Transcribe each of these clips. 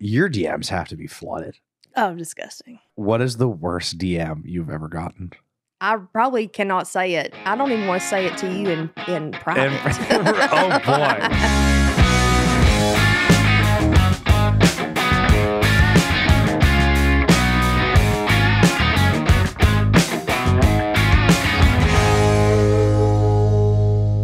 Your DMs have to be flooded. Oh, disgusting. What is the worst DM you've ever gotten? I probably cannot say it. I don't even want to say it to you in private. Oh, boy.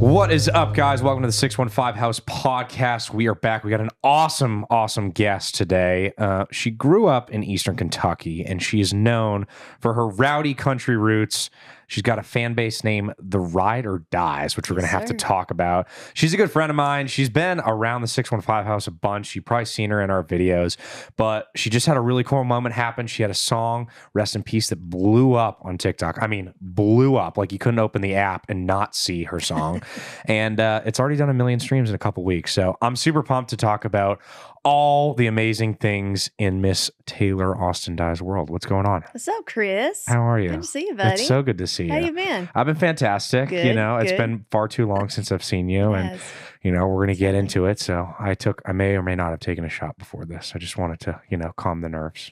What is up, guys? Welcome to the 615 House Podcast. We are back. We got an awesome guest today. She grew up in Eastern Kentucky, and she is known for her rowdy country roots. She's got a fan base named The Ride or Dies, which we're going to have to talk about. She's a good friend of mine. She's been around the 615 House a bunch. You've probably seen her in our videos, but she just had a really cool moment happen. She had a song, Rest in Peace, that blew up on TikTok. I mean, blew up. Like, you couldn't open the app and not see her song. And it's already done 1 million streams in a couple weeks. So I'm super pumped to talk about all the amazing things in Miss Taylor Austin Dye's world. What's going on? What's up, Chris? How are you? Good to see you, buddy. It's so good to see you. How you been? I've been fantastic. Good, It's been far too long since I've seen you. Yes. And, we're going to get into it. So I may or may not have taken a shot before this. I just wanted to, calm the nerves.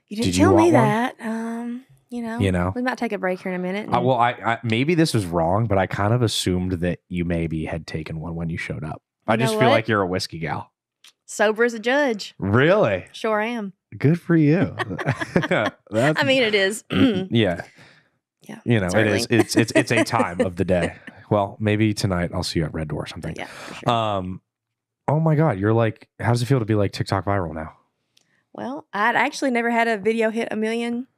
You didn't Did you tell me want that. We might take a break here in a minute. I maybe this was wrong, but I kind of assumed that you maybe had taken one when you showed up. I just feel like you're a whiskey gal. Sober as a judge. Really? Sure am. Good for you. I mean, it is. Yeah. Yeah. It is. It's a time of the day. Well, maybe tonight I'll see you at Red Door or something. Yeah, for sure. Oh my God. You're like, how does it feel to be like TikTok viral now? Well, I'd actually never had a video hit 1 million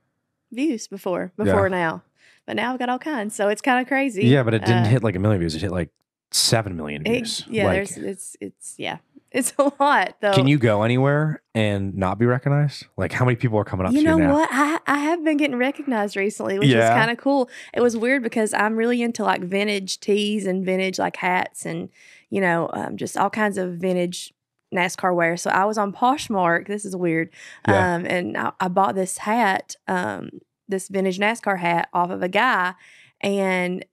views before now. But now I've got all kinds. So it's kind of crazy. Yeah, but it didn't hit like 1 million views. It hit like 7 million views. It's a lot though. Can you go anywhere and not be recognized? Like, how many people are coming up to you now? You know what? I have been getting recognized recently, which is kind of cool. It was weird because I'm really into like vintage tees and vintage like hats and, just all kinds of vintage NASCAR wear. So I was on Poshmark. This is weird. Yeah. And I bought this hat, this vintage NASCAR hat off of a guy, and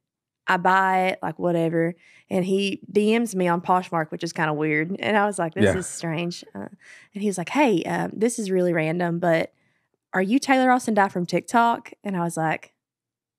I buy it, like whatever. And he DMs me on Poshmark, which is kind of weird. And I was like, this is strange. And he was like, hey, this is really random, but are you Taylor Austin Dye from TikTok? And I was like,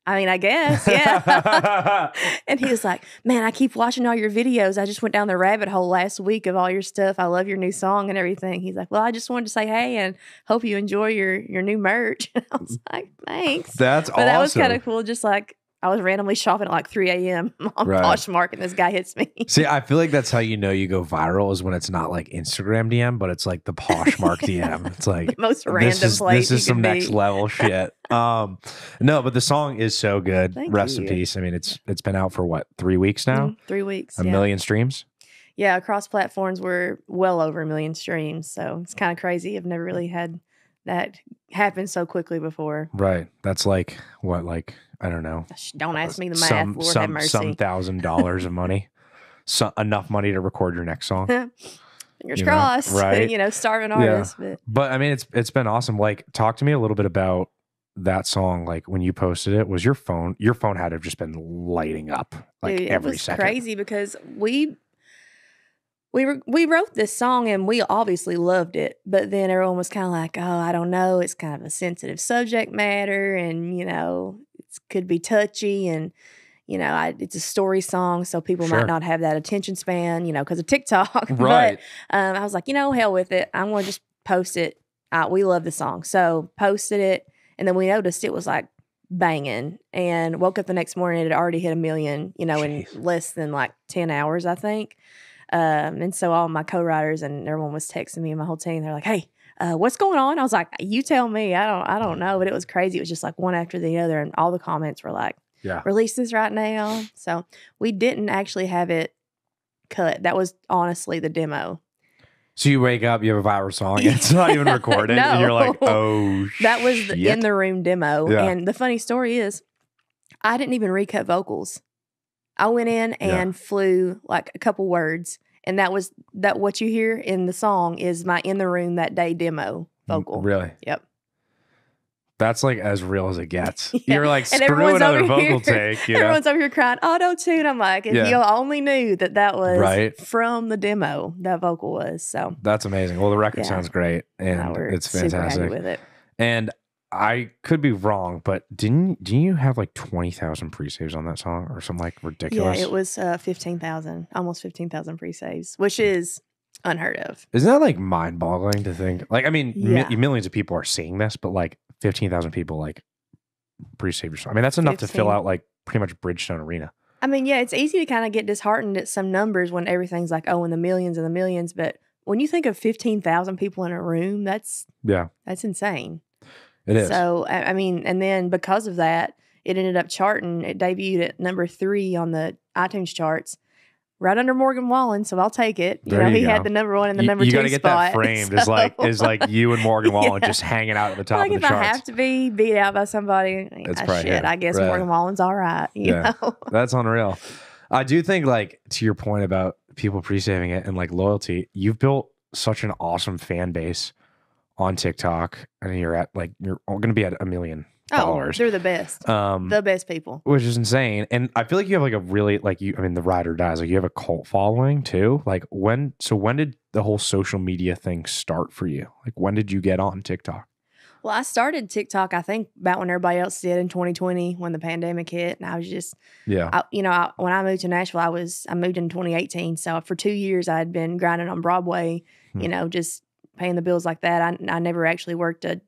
I mean, I guess, yeah. And he was like, man, I keep watching all your videos. I just went down the rabbit hole last week of all your stuff. I love your new song and everything. He's like, well, I just wanted to say hey and hope you enjoy your new merch. And I was like, thanks. That's awesome. But that was kind of cool. Just like, I was randomly shopping at like 3 a.m. on Poshmark, and this guy hits me. See, I feel like that's how you know you go viral is when it's not like Instagram DM, but it's like the Poshmark DM. It's like the most random place. This is some next level shit. No, but the song is so good. Thank Rest you. in peace. I mean, it's been out for what, 3 weeks now? 3 weeks. 1 million streams. Yeah, across platforms we're well over 1 million streams. So it's kind of crazy. I've never really had that happen so quickly before. Right. That's like what, like, I don't know. Don't ask me the math. Lord have mercy. Some $1,000 of money. Enough money to record your next song. Fingers crossed. Right. Starving artist. But I mean, it's been awesome. Like, talk to me a little bit about that song. Like, when you posted it, was your phone had to have just been lighting up like every second. It was crazy because we wrote this song and we obviously loved it, but then everyone was kind of like, oh, I don't know. It's kind of a sensitive subject matter and, it could be touchy and, it's a story song. So people might not have that attention span, because of TikTok. Right. But I was like, hell with it. I'm going to just post it. We love the song. So posted it. And then we noticed it was like banging and woke up the next morning. It had already hit 1 million, in less than like 10 hours, I think. And so all my co-writers and everyone was texting me and my whole team. They're like, hey, what's going on? I was like, you tell me. I don't know. But it was crazy. It was just like one after the other. And all the comments were like, release this right now. So we didn't actually have it cut. That was honestly the demo. So you wake up, you have a viral song, and it's not even recorded. No. And you're like, oh, that was the in the room demo. Yeah. And the funny story is I didn't even recut vocals. I went in and flew like a couple words. And what you hear in the song is my in the room that day demo vocal. Really? Yep. That's like as real as it gets. Yeah. You're like, And screw everyone's another over vocal here- take. You know? Everyone's over here crying, auto-tune. I'm like, if Yeah. you only knew that was Right. from the demo, that vocal was. So That's amazing. Well, the record Yeah. sounds great, and we're it's super happy fantastic. with it. And I could be wrong, but didn't you have like 20,000 pre-saves on that song or something like ridiculous? Yeah, it was 15,000, almost 15,000 pre-saves, which is unheard of. Isn't that like mind-boggling to think? Like, I mean, Yeah. millions of people are seeing this, but like 15,000 people like pre-save your song. I mean, that's enough to fill 15. out like pretty much Bridgestone Arena. I mean, yeah, it's easy to kind of get disheartened at some numbers when everything's like, oh, in the millions and the millions. But when you think of 15,000 people in a room, that's insane. It is. So, I mean, and then because of that, it ended up charting. It debuted at number 3 on the iTunes charts, right under Morgan Wallen. So I'll take it. He had the number 1 and the number 2 spot. You got to get that framed as like you and Morgan Wallen just hanging out at the top like of the if charts. I have to be beat out by somebody, I guess Right. Morgan Wallen's all right. You know? That's unreal. I do think, like, to your point about people pre-saving it and like loyalty, you've built such an awesome fan base on TikTok, and you're going to be at 1 million followers. They're the best. The best people. Which is insane. And I feel like you have like a really the ride or dies, like you have a cult following too. Like when did the whole social media thing start for you? Like when did you get on TikTok? Well, I started TikTok, I think, about when everybody else did in 2020 when the pandemic hit. And I was just, when I moved to Nashville, I moved in 2018. So for 2 years, I had been grinding on Broadway, just paying the bills like that. I never actually worked a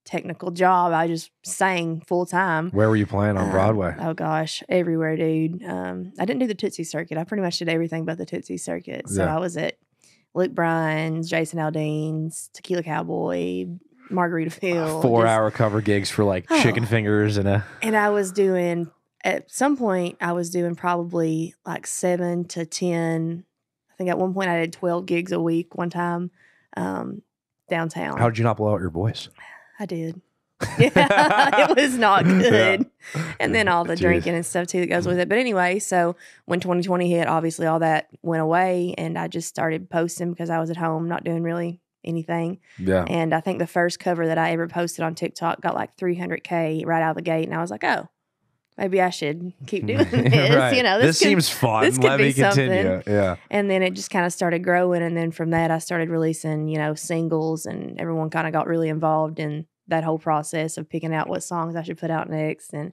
technical job. I just sang full time. Where were you playing on Broadway? Oh gosh, everywhere, dude. I didn't do the Tootsie circuit. I pretty much did everything but the Tootsie circuit. So I was at Luke Bryan's, Jason Aldean's, Tequila Cowboy, Margaritaville. 4-hour cover gigs for like chicken fingers and I was doing, at some point, probably like 7 to 10. I think at one point I did 12 gigs a week one time downtown. How did you not blow out your voice? I did. Yeah, it was not good. Yeah. And then all the drinking and stuff too that goes with it. But anyway, so when 2020 hit, obviously all that went away, and I just started posting because I was at home not doing really anything. Yeah. And I think the first cover that I ever posted on TikTok got like 300K right out of the gate, and I was like, oh, maybe I should keep doing this. Right. This seems fun. Let me continue. Something. Yeah. And then it just kind of started growing. And then from that, I started releasing, singles, and everyone kind of got really involved in that whole process of picking out what songs I should put out next. And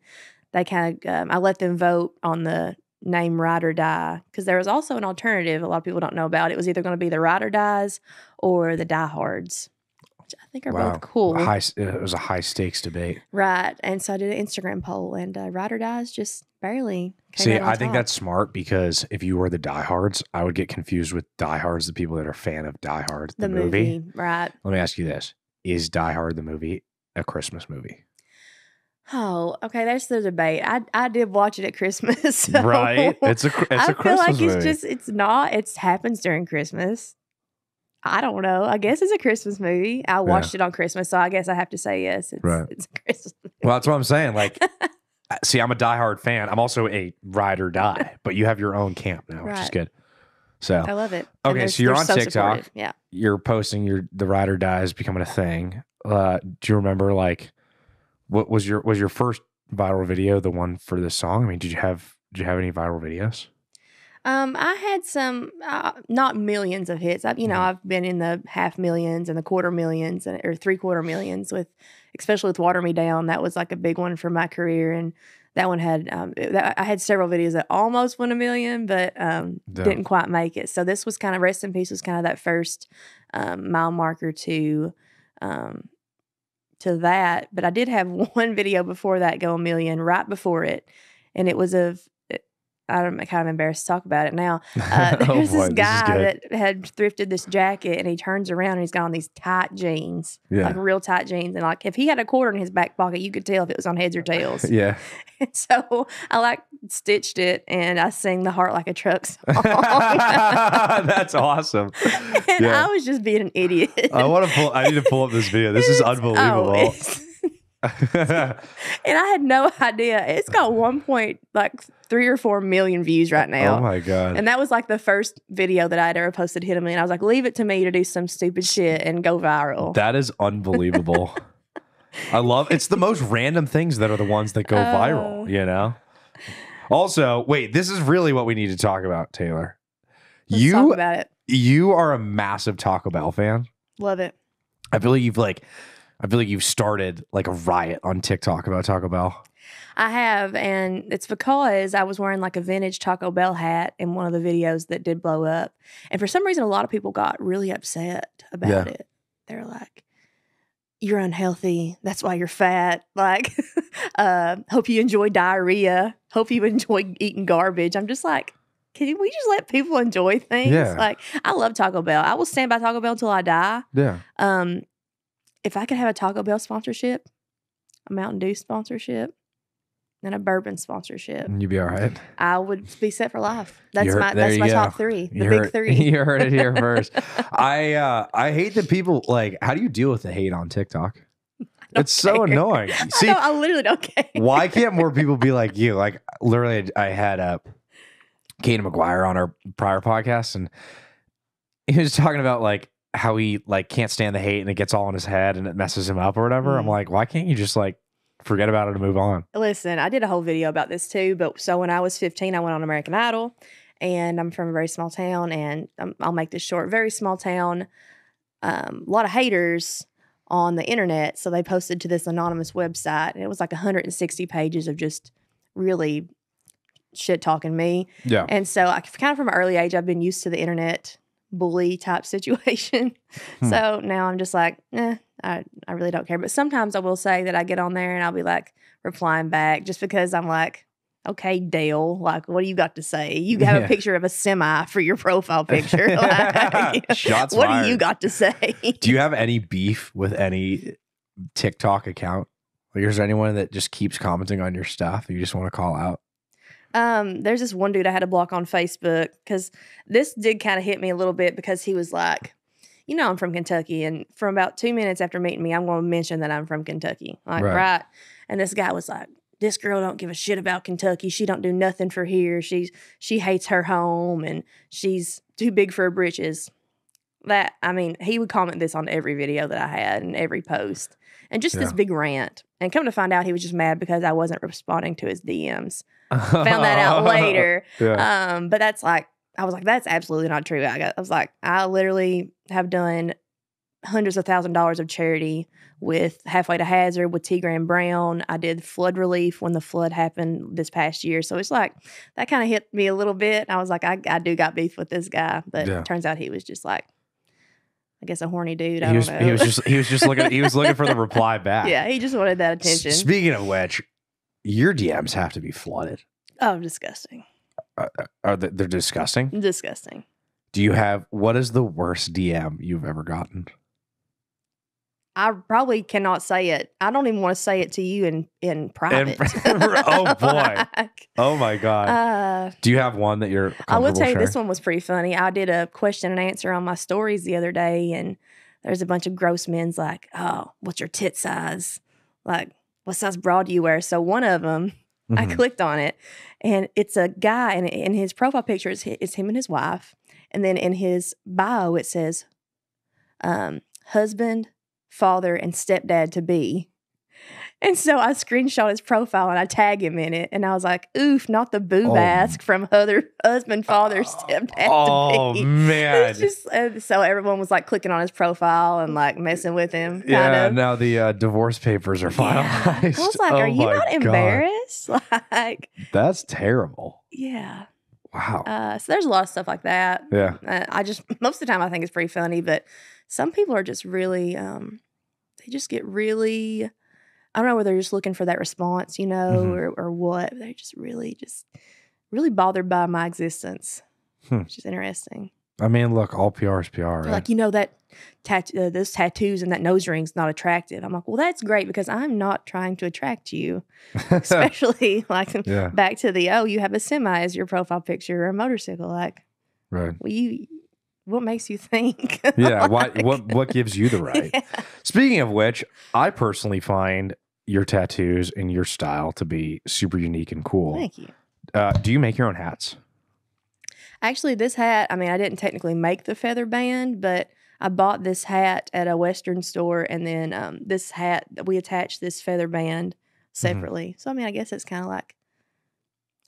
they kind of, I let them vote on the name Ride or Die, because there was also an alternative a lot of people don't know about. It was either going to be the Ride or Dies or the Die Hards, which I think are both cool. It was a high stakes debate. Right. And so I did an Instagram poll, and Ride or Dies just barely came See, out on I think top. that's smart, because if you were the diehards, I would get confused with diehards, the people that are a fan of Die Hard, the movie. Right. Let me ask you this. Is Die Hard, the movie, a Christmas movie? Oh, okay. That's the debate. I did watch it at Christmas. So right. It's a Christmas movie. I feel like it's not. It happens during Christmas. I don't know. I guess it's a Christmas movie. I watched it on Christmas, so I guess I have to say yes. It's a Christmas movie. Well, that's what I'm saying. Like, see, I'm a Die Hard fan. I'm also a ride or die, but you have your own camp now, which is good. So I love it. Okay, so you're on TikTok. Supportive. Yeah. You're posting the ride or die is becoming a thing. Do you remember, like, what was your first viral video, the one for this song? I mean, did you have any viral videos? I had some, not millions of hits. I've been in the 500,000s and the 250,000s or 750,000s especially with Water Me Down. That was like a big one for my career. And that one had, I had several videos that almost went 1 million, but didn't quite make it. So this was kind of, Rest in Peace was kind of that first mile marker to that. But I did have one video before that go 1 million, right before it. And it was I'm kind of embarrassed to talk about it now. There's this guy that had thrifted this jacket, and he turns around and he's got on these tight jeans, like real tight jeans. And like if he had a quarter in his back pocket, you could tell if it was on heads or tails. Yeah. And so I stitched it, and I sang the Heart Like a Truck song. That's awesome. And I was just being an idiot. I need to pull up this video. This is unbelievable. And I had no idea. It's got 3 or 4 million views right now. Oh my God. And that was like the first video that I'd ever posted hit 1 million. I was like, leave it to me to do some stupid shit and go viral. That is unbelievable. I love it's the most random things that are the ones that go viral, you know? Also, wait, this is really what we need to talk about, Taylor. Let's talk about it. You are a massive Taco Bell fan. Love it. I feel like you've started like a riot on TikTok about Taco Bell. I have, and it's because I was wearing like a vintage Taco Bell hat in one of the videos that did blow up. And for some reason, a lot of people got really upset about it. They're like, you're unhealthy. That's why you're fat. Like, hope you enjoy diarrhea. Hope you enjoy eating garbage. I'm just like, can we just let people enjoy things? Yeah. Like, I love Taco Bell. I will stand by Taco Bell until I die. Yeah. If I could have a Taco Bell sponsorship, a Mountain Dew sponsorship, and a bourbon sponsorship, You'd be all right. I would be set for life. That's my go. top three. The big three. You heard it here first. I hate that people like. How do you deal with the hate on TikTok? It's so annoying. See, I literally don't care. Why can't more people be like you? Like literally, I had Katie McGuire on our prior podcast, and he was talking about like how he like can't stand the hate and it gets all in his head and it messes him up or whatever. I'm like, why can't you just like forget about it and move on? Listen, I did a whole video about this too. But so when I was 15, I went on American Idol, and I'm from a very small town, and I'll make this short. Very small town, a lot of haters on the internet. So they posted to this anonymous website, and it was like 160 pages of just really shit talking me. Yeah. And so I kind of from an early age, I've been used to the internet bully type situation. So now I'm just like, I really don't care. But sometimes I will say that I get on there and I'll be like replying back just because I'm like, okay, Dale, like, what do you got to say? You have a picture of a semi for your profile picture. Like, Shots what fired. do you got to say? Do you have any beef with any TikTok account? Like, is there anyone that just keeps commenting on your stuff that you just want to call out? There's this one dude I had to block on Facebook because this did kind of hit me a little bit because he was like, you know, I'm from Kentucky, and from about 2 minutes after meeting me, I'm going to mention that I'm from Kentucky. Like, right. And this guy was like, this girl don't give a shit about Kentucky. She don't do nothing for here. She hates her home, and she's too big for her britches. That, I mean, he would comment this on every video that I had and every post. And just this big rant. And come to find out, he was just mad because I wasn't responding to his DMs. Found that out later. But that's like, I was like, that's absolutely not true. I was like, I literally have done hundreds of $1,000s of charity with Halfway to Hazard, with Tigger and Brown. I did flood relief when the flood happened this past year. So it's like, that kind of hit me a little bit. I was like, I do got beef with this guy. But it turns out he was just like, I guess a horny dude. I don't know. He was just looking for the reply back. Yeah, he just wanted that attention. Speaking of which, your DMs have to be flooded. Oh, disgusting. They're disgusting? Disgusting. What is the worst DM you've ever gotten? I probably cannot say it. I don't even want to say it to you in private. Oh, boy. Oh, my God. Do you have one that you're comfortable I will tell you, sharing? this one was pretty funny. I did a question and answer on my stories the other day, and there's a bunch of gross men's like, oh, what's your tit size? Like, what size bra do you wear? So one of them, I clicked on it, and it's a guy, and in his profile picture, it's him and his wife. And then in his bio, it says, husband, father, and stepdad to be. And so I screenshot his profile and I tag him in it. And I was like, oof, not the boob ask from husband, father, stepdad to be. Oh, man. It's just, so everyone was like clicking on his profile and like messing with him. Yeah, kind of. now the divorce papers are finalized. I was like, are you not embarrassed? Like, that's terrible. Yeah. Wow. So there's a lot of stuff like that. Yeah. Most of the time I think it's pretty funny, but some people are just really, they just get really, I don't know whether they're just looking for that response, you know, or what. They're just really bothered by my existence, which is interesting. I mean, look, all PR is PR, right? Like, you know, that those tattoos and that nose ring's not attractive. I'm like, well, that's great because I'm not trying to attract you. Especially like back to the, you have a semi as your profile picture or a motorcycle. Like, right. Well, what makes you think? Yeah. What gives you the right? Yeah. Speaking of which, I personally find your tattoos and your style to be super unique and cool. Thank you. Do you make your own hats? Actually, this hat, I mean, I didn't technically make the feather band, but I bought this hat at a Western store, and then this hat, we attached this feather band separately. So, I mean, I guess it's kind of like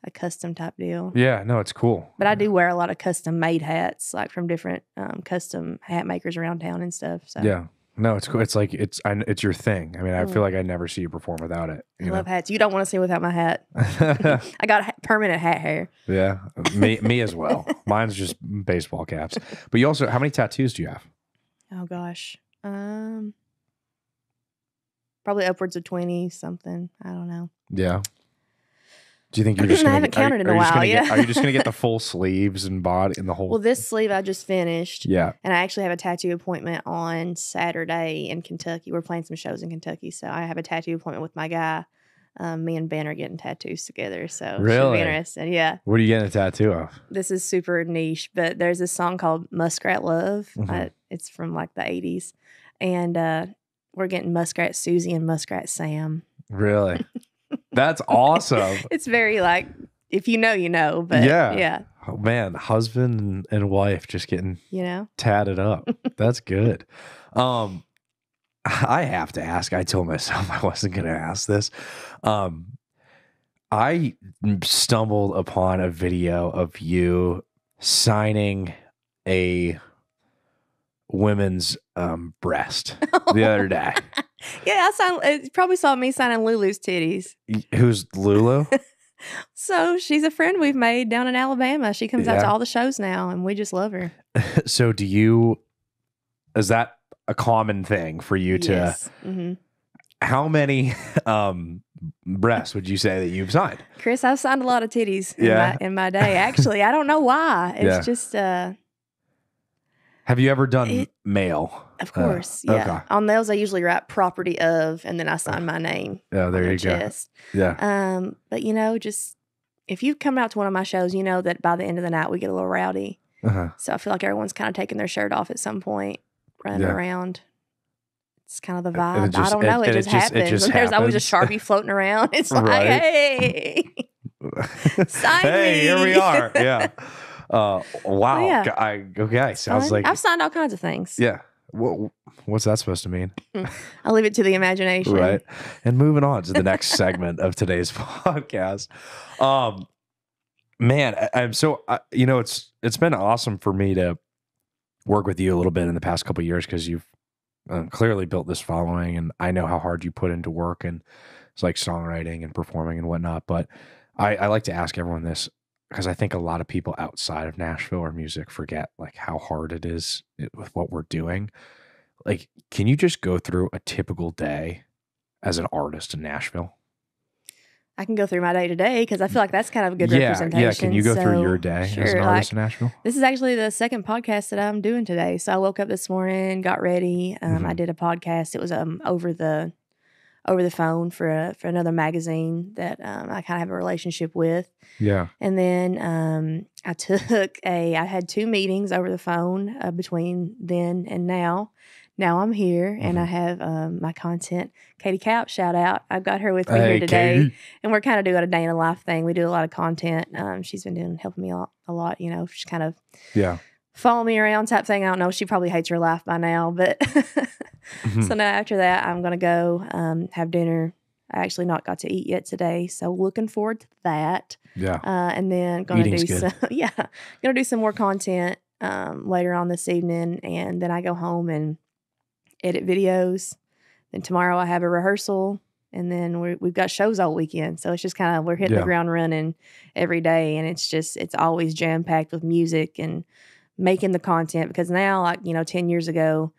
a custom type deal. Yeah, no, it's cool. But I do wear a lot of custom made hats, like from different custom hat makers around town and stuff. So Yeah. No, it's cool. It's like it's your thing. I mean, I feel like I never see you perform without it. I love hats. You don't want to see without my hat. I got permanent hat hair. Yeah, me as well. Mine's just baseball caps. But you also, how many tattoos do you have? Oh gosh, probably upwards of 20 something. I don't know. Yeah. Do you think you're just? I haven't counted in a while. Are you just gonna get the full sleeves and body and the whole? Well, this sleeve I just finished. Yeah. And I actually have a tattoo appointment on Saturday in Kentucky. We're playing some shows in Kentucky, so I have a tattoo appointment with my guy. Me and Ben are getting tattoos together, so really should be interesting. Yeah. What are you getting a tattoo of? This is super niche, but there's this song called Muskrat Love. It's from like the 80s, and we're getting Muskrat Susie and Muskrat Sam. Really? That's awesome. It's very like, if you know, you know. But yeah. Oh, man, husband and wife just getting tatted up. That's good. I have to ask. I told myself I wasn't going to ask this. I stumbled upon a video of you signing a women's breast the other day. Yeah, you probably saw me signing Lulu's titties. Who's Lulu? So she's a friend we've made down in Alabama. She comes out to all the shows now, and we just love her. So is that a common thing for you to? Yes. Mm-hmm. How many breasts would you say that you've signed? Chris, I've signed a lot of titties in my day. Actually, I don't know why. It's just... Have you ever done male? Of course, yeah. Okay. On those, I usually write property of, and then I sign my name. Yeah, there you chest. Go. Yeah. But just if you come out to one of my shows, you know that by the end of the night we get a little rowdy. So I feel like everyone's kind of taking their shirt off at some point, running around. It's kind of the vibe. I don't know. It just happens. There's always a Sharpie floating around. It's like, hey, sign me. Here we are. Yeah. Wow. Yeah. Okay. Sounds like I've signed all kinds of things. Yeah. What's that supposed to mean? I'll leave it to the imagination. Right. And moving on to the next segment of today's podcast. Man, I'm so it's been awesome for me to work with you a little bit in the past couple of years because you've clearly built this following, and I know how hard you put into work and it's like songwriting and performing and whatnot. But I like to ask everyone this, because I think a lot of people outside of Nashville or music forget like how hard it is with what we're doing. Like, can you just go through a typical day as an artist in Nashville? I can go through my day to day because I feel like that's kind of a good representation. Yeah, can you go through your day as an artist in Nashville? This is actually the second podcast that I'm doing today. So I woke up this morning, got ready. I did a podcast. It was over the phone for another magazine that I kind of have a relationship with. Yeah. And then I had 2 meetings over the phone between then and now. Now I'm here and I have my content, Katie Couch, shout out. I've got her with me here today. Katie. And we're kind of doing a day in a life thing. We do a lot of content. She's been helping me a lot, she's kind of follow me around type thing. I don't know. She probably hates her life by now, but so now after that, I'm going to go have dinner. I actually not got to eat yet today, so looking forward to that. Yeah. And then going to do some more content later on this evening, and then I go home and edit videos. Then tomorrow I have a rehearsal, and then we've got shows all weekend. So it's just kind of we're hitting the ground running every day, and it's always jam packed with music and making the content, because now, like 10 years ago,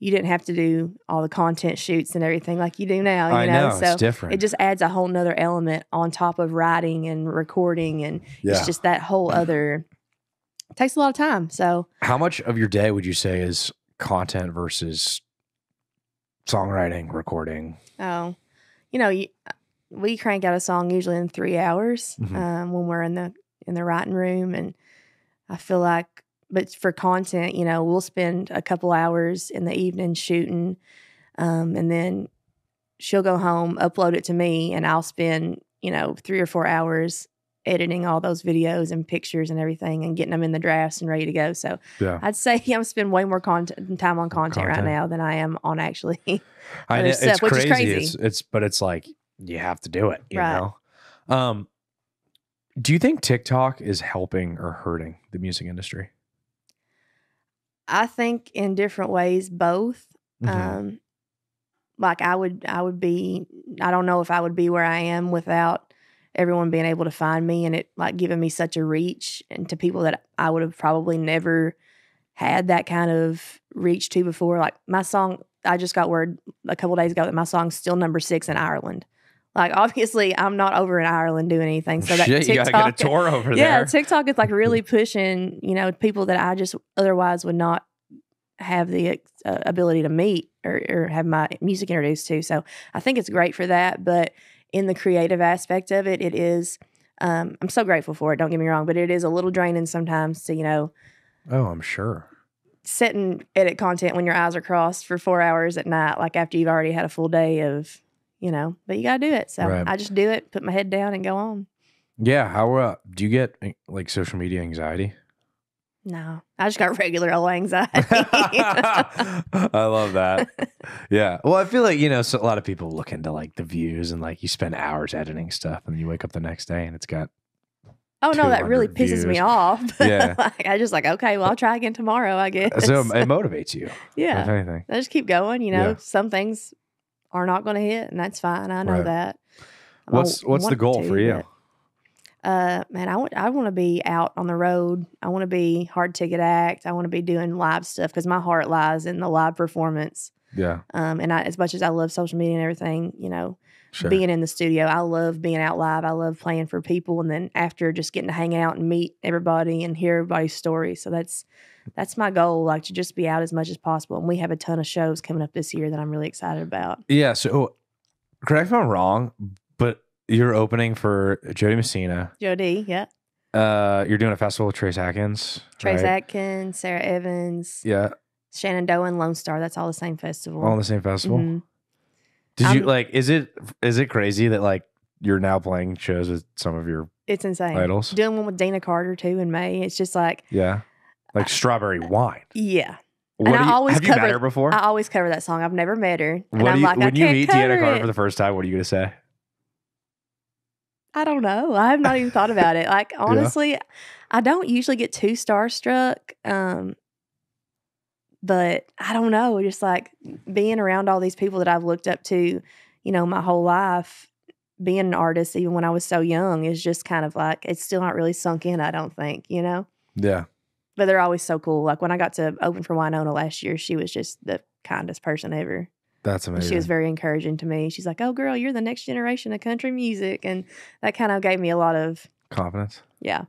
you didn't have to do all the content shoots and everything like you do now. I know, so it's different. It just adds a whole nother element on top of writing and recording, and it's just that whole other. It takes a lot of time. So, how much of your day would you say is content versus songwriting, recording? Oh, we crank out a song usually in 3 hours when we're in the writing room, and I feel like. But for content, we'll spend a couple hours in the evening shooting, and then she'll go home, upload it to me, and I'll spend, 3 or 4 hours editing all those videos and pictures and everything and getting them in the drafts and ready to go. So Yeah. I'd say I'm spending way more time on content right now than I am on actually I know, stuff, it's which crazy. is crazy. But it's like you have to do it, you Right. know? Do you think TikTok is helping or hurting the music industry? I think in different ways, both. Mhm. Like I don't know if I would be where I am without everyone being able to find me and it like giving me such a reach and to people that I would have probably never had that kind of reach to before. Like my song, I just got word a couple days ago that my song's still number 6 in Ireland. Like obviously I'm not over in Ireland doing anything. So that Shit, you gotta get a tour over there. Yeah, TikTok is like really pushing, people that I just otherwise would not have the ability to meet or have my music introduced to. So I think it's great for that. But in the creative aspect of it, it is, I'm so grateful for it. Don't get me wrong, but it is a little draining sometimes to, Oh, I'm sure. sit and edit content when your eyes are crossed for 4 hours at night, like after you've already had a full day of, but you got to do it. So Right. I just do it, put my head down and go on. Yeah. How do you get like social media anxiety? No, I just got regular old anxiety. I love that. Yeah. Well, I feel like, so a lot of people look into like the views and like you spend hours editing stuff and you wake up the next day and it's got. Oh, no, that really 200 pisses me views. off. Yeah. I just like, okay, well, I'll try again tomorrow, I guess. So it motivates you. Yeah. If anything. I just keep going, Yeah. Some things are not going to hit and that's fine. I know Right. that. What's the goal for you? Man, I want to be out on the road. I want to be hard ticket act. I want to be doing live stuff because my heart lies in the live performance. Yeah. And as much as I love social media and everything, Sure. being in the studio, I love being out live. I love playing for people, and then after just getting to hang out and meet everybody and hear everybody's story. So that's my goal, like to just be out as much as possible. And we have a ton of shows coming up this year that I'm really excited about. Yeah. So correct me if I'm wrong, but you're opening for Jody Messina. Jody, yeah. You're doing a festival with Trace Atkins. Trace right? Atkins, Sarah Evans, Yeah. Shannon Doe, and Lone Star. That's all the same festival. All on the same festival. Mhm. Did you like? Is it crazy that like you're now playing shows with some of your It's insane. idols? Doing one with Dana Carter too in May. It's just like, Yeah, like Strawberry Wine. yeah. What And do I you, always have you met cover- her before? I always cover that song. I've never met her. And What I'm do you, like, when I you can't meet Dana cover Carter it. for the first time, what are you gonna say? I don't know. I have not even thought about it. Like, honestly, I don't usually get too starstruck. But I don't know. Just like being around all these people that I've looked up to, my whole life, being an artist, even when I was so young, is just kind of like, it's still not really sunk in, I don't think, Yeah. But they're always so cool. Like when I got to open for Winona last year, she was just the kindest person ever. That's And amazing. she was very encouraging to me. She's like, "Oh, girl, you're the next generation of country music." And that kind of gave me a lot of, Confidence. yeah,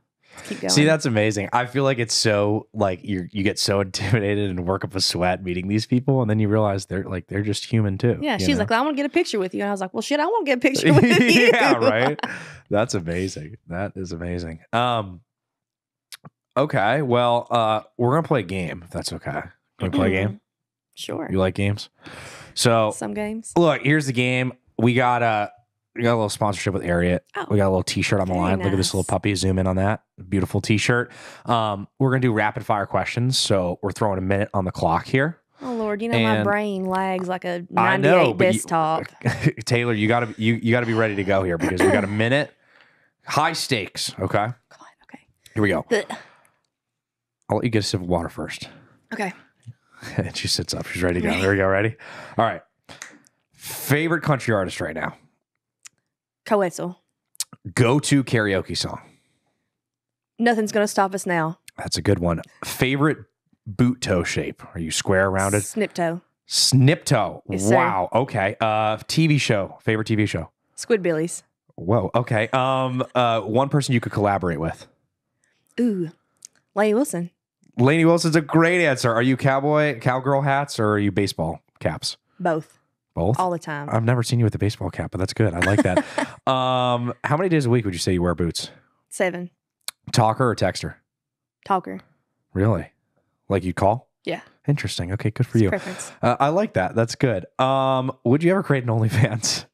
keep going. See, that's amazing. I feel like it's so like you get so intimidated and work up a sweat meeting these people, and then you realize they're just human too. Yeah, you she's know? like, "Well, I want to get a picture with you." And I was like, "Well, shit, I won't get a picture with you." Yeah, right. That's amazing. That is amazing. Okay, well, we're gonna play a game. If that's okay. Gonna play a game. Sure. You like games? So Some games. look, here's the game. We got a little sponsorship with Ariat. Oh, We got a little T-shirt on the very line. Look at this nice. little puppy. Zoom in on that beautiful T-shirt. We're gonna do rapid fire questions. So we're throwing a minute on the clock here. Oh Lord, my And- brain lags like a I 98 know, but desktop. Taylor, you gotta be ready to go here because we got a minute. High stakes. Okay, God, okay. here we go. Ugh. I'll let you get a sip of water first. Okay. And she sits up. She's ready to go. There we go. Ready? All right. Favorite country artist right now? Coetzel. Go-to karaoke song. Nothing's gonna stop us now. That's a good one. Favorite boot toe shape? Are you square, rounded? Snip toe. Snip toe. Yes, sir. Wow. Okay. TV show. Favorite TV show? Squidbillies. Whoa. Okay. One person you could collaborate with. Ooh. Lane Wilson. Lainey Wilson's a great answer. Are you cowgirl hats, or are you baseball caps? Both. Both? All the time. I've never seen you with a baseball cap, but that's good. I like that. How many days a week would you say you wear boots? 7. Talker or texter? Talker. Really? Like you call? Yeah. Interesting. Okay, good for It's you. preference. I like that. That's good. Would you ever create an OnlyFans?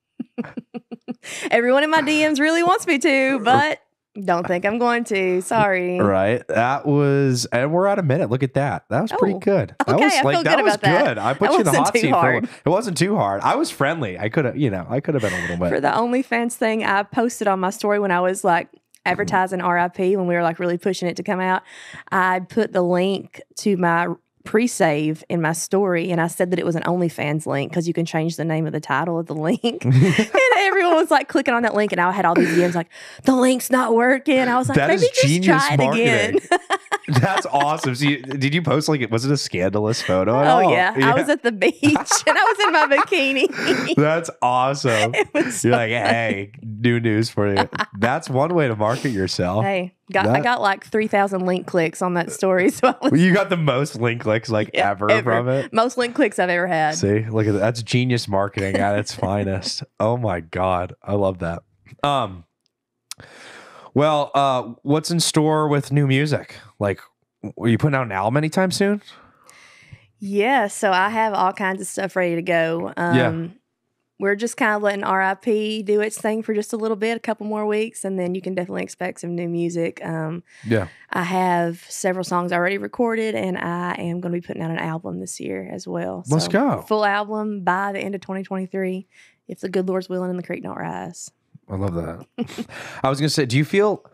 Everyone in my DMs really wants me to, but Don't think I'm going to. Sorry. Right. That was, and we're at a minute. Look at that. That was pretty good. That Okay, was I feel that good was about that. good. I put That you in the wasn't hot too seat hard. it wasn't too hard. I was friendly. I could have, I could have been a little bit. For the OnlyFans thing, I posted on my story when I was like advertising RIP when we were like really pushing it to come out. I put the link to my pre-save in my story, and I said that it was an OnlyFans link because you can change the name of the title of the link. And everyone was like clicking on that link, and I had all these DMs like, the link's not working. I was like, That maybe is just genius try it again. That's awesome. So did you post like, was it a scandalous photo at Oh all? yeah. I was at the beach and I was in my bikini. That's awesome. It was You're so like, hey, new news for you. That's one way to market yourself. Hey, I got like 3,000 link clicks on that story. So I was, You got the most link clicks ever from it. most link clicks I've ever had. See, look at that. That's genius marketing at its finest. Oh my God. I love that. Well, what's in store with new music? Like, are you putting out an album anytime soon? Yeah, so I have all kinds of stuff ready to go. We're just kind of letting RIP do its thing for just a little bit, a couple more weeks, and then you can definitely expect some new music. I have several songs already recorded, and I am going to be putting out an album this year as well. So Let's go. Full album by the end of 2023, if the good Lord's willing and the creek don't rise. I love that. I was going to say, do you feel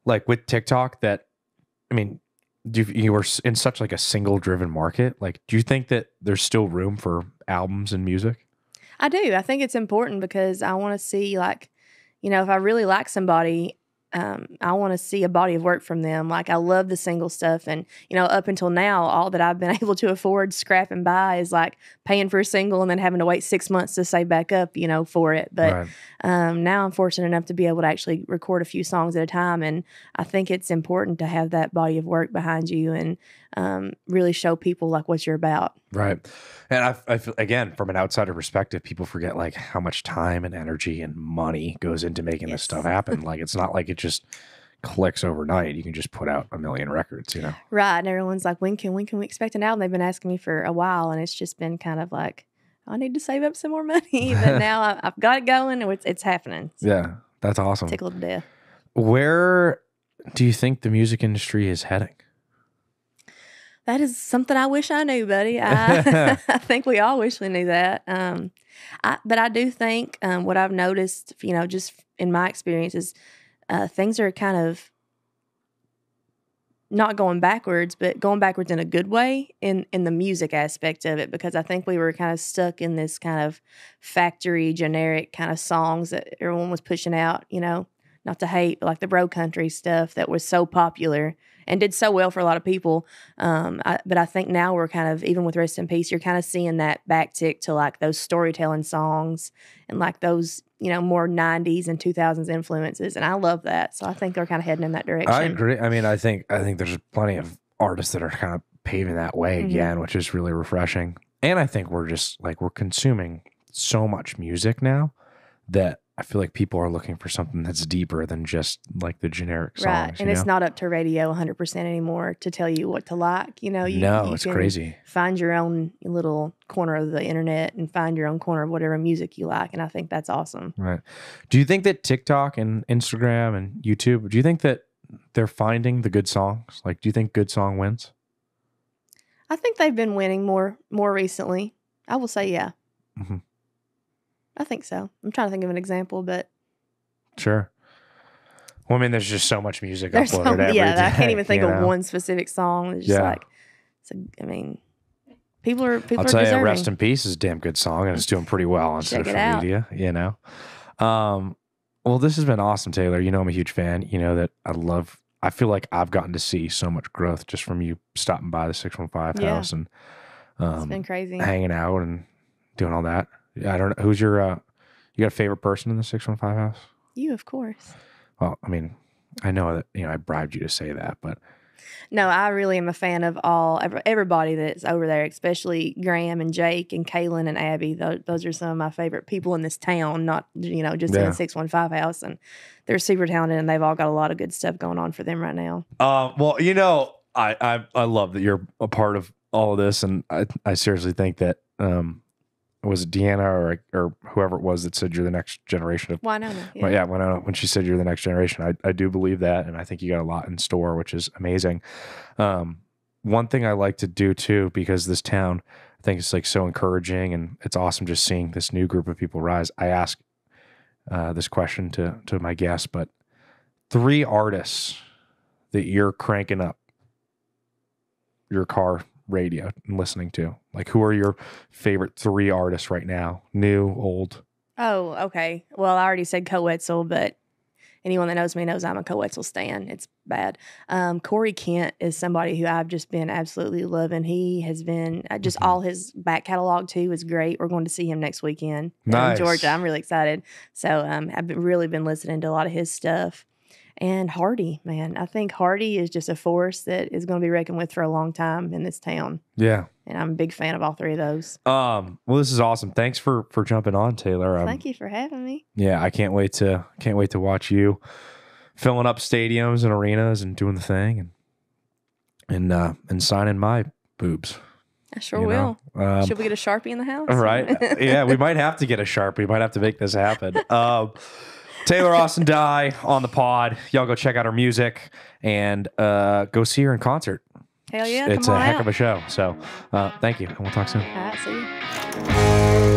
like with TikTok that, I mean, you were in such like a single driven market? Like, do you think that there's still room for albums and music? I do. I think it's important because I want to see, like, if I really like somebody, I want to see a body of work from them. Like, I love the single stuff. And, up until now, all that I've been able to afford, scrap and buy is like paying for a single and then having to wait 6 months to save back up, for it. But now I'm fortunate enough to be able to actually record a few songs at a time. And I think it's important to have that body of work behind you and really show people like what you're about. Right. And I feel, again, from an outsider perspective, people forget like how much time and energy and money goes into making this stuff happen. Like, it's not like it just clicks overnight. You can just put out a million records, Right. And everyone's like, when can we expect an album? They've been asking me for a while, and it's just been kind of like, I need to save up some more money. But now I've got it going, and it's happening. So yeah, that's awesome. Tickled to death. Where do you think the music industry is heading? That is something I wish I knew, buddy. I think we all wish we knew that. But I do think what I've noticed, just in my experience is things are kind of not going backwards, but going backwards in a good way in the music aspect of it, because I think we were kind of stuck in this kind of factory generic kind of songs that everyone was pushing out, not to hate, but like the bro country stuff that was so popular and did so well for a lot of people. But I think now we're kind of, even with Rest in Peace, you're kind of seeing that backtick to like those storytelling songs and like those, more 90s and 2000s influences. And I love that. So I think they're kind of heading in that direction. I agree. I mean, I think there's plenty of artists that are kind of paving that way again, which is really refreshing. And I think we're just like, we're consuming so much music now that I feel like people are looking for something that's deeper than just like the generic songs. Right. And it's not up to radio 100% anymore to tell you what to like. You it's crazy. Find your own little corner of the internet and find your own corner of whatever music you like. And I think that's awesome. Right. Do you think that TikTok and Instagram and YouTube, do you think that they're finding the good songs? Like, do you think good song wins? I think they've been winning more recently. I will say, yeah. Mm-hmm. I think so. I'm trying to think of an example, but sure. Well, I mean, there's just so much music uploaded every day. I can't even think of one specific song. It's just like, people are I'll tell you, Rest in Peace is a damn good song, and it's doing pretty well on social media. Well, this has been awesome, Taylor. I'm a huge fan. That I feel like I've gotten to see so much growth just from you stopping by the 615 house and it's been crazy, hanging out and doing all that. I don't know. Who's your, you got a favorite person in the 615 house? You, of course. Well, I mean, I know that, I bribed you to say that, but. No, I really am a fan of everybody that's over there, especially Graham and Jake and Kaylin and Abby. Those are some of my favorite people in this town, not, just in the 615 house. And they're super talented, and they've all got a lot of good stuff going on for them right now. Well, I love that you're a part of all of this. And I seriously think that, was it Deanna or whoever it was that said you're the next generation of Winona. Well, yeah, when she said you're the next generation, I do believe that, and I think you got a lot in store, which is amazing. One thing I like to do too, because this town, I think it's like so encouraging, and it's awesome just seeing this new group of people rise. I ask this question to my guests, but 3 artists that you're cranking up your car radio and listening to, like who are your favorite 3 artists right now, new, old? Oh, okay. Well, I already said Coetzel, but anyone that knows me knows I'm a Coetzel stan. It's bad. Corey Kent is somebody who I've just been absolutely loving. He has been just all his back catalog too is great. We're going to see him next weekend in Georgia. I'm really excited. So I've really been listening to a lot of his stuff. And Hardy, man, I think Hardy is just a force that is going to be reckoned with for a long time in this town. Yeah. And I'm a big fan of all 3 of those. Well, this is awesome. Thanks for jumping on, Taylor. Thank you for having me. Yeah, I can't wait to watch you filling up stadiums and arenas and doing the thing and signing my boobs. I sure will. Should we get a Sharpie in the house? Right. Yeah, we might have to get a Sharpie. We might have to make this happen. Taylor Austin Dye on the pod. Y'all go check out her music and go see her in concert. Hell yeah, it's come on a heck out. of a show. So thank you, and we'll talk soon. All right, see you.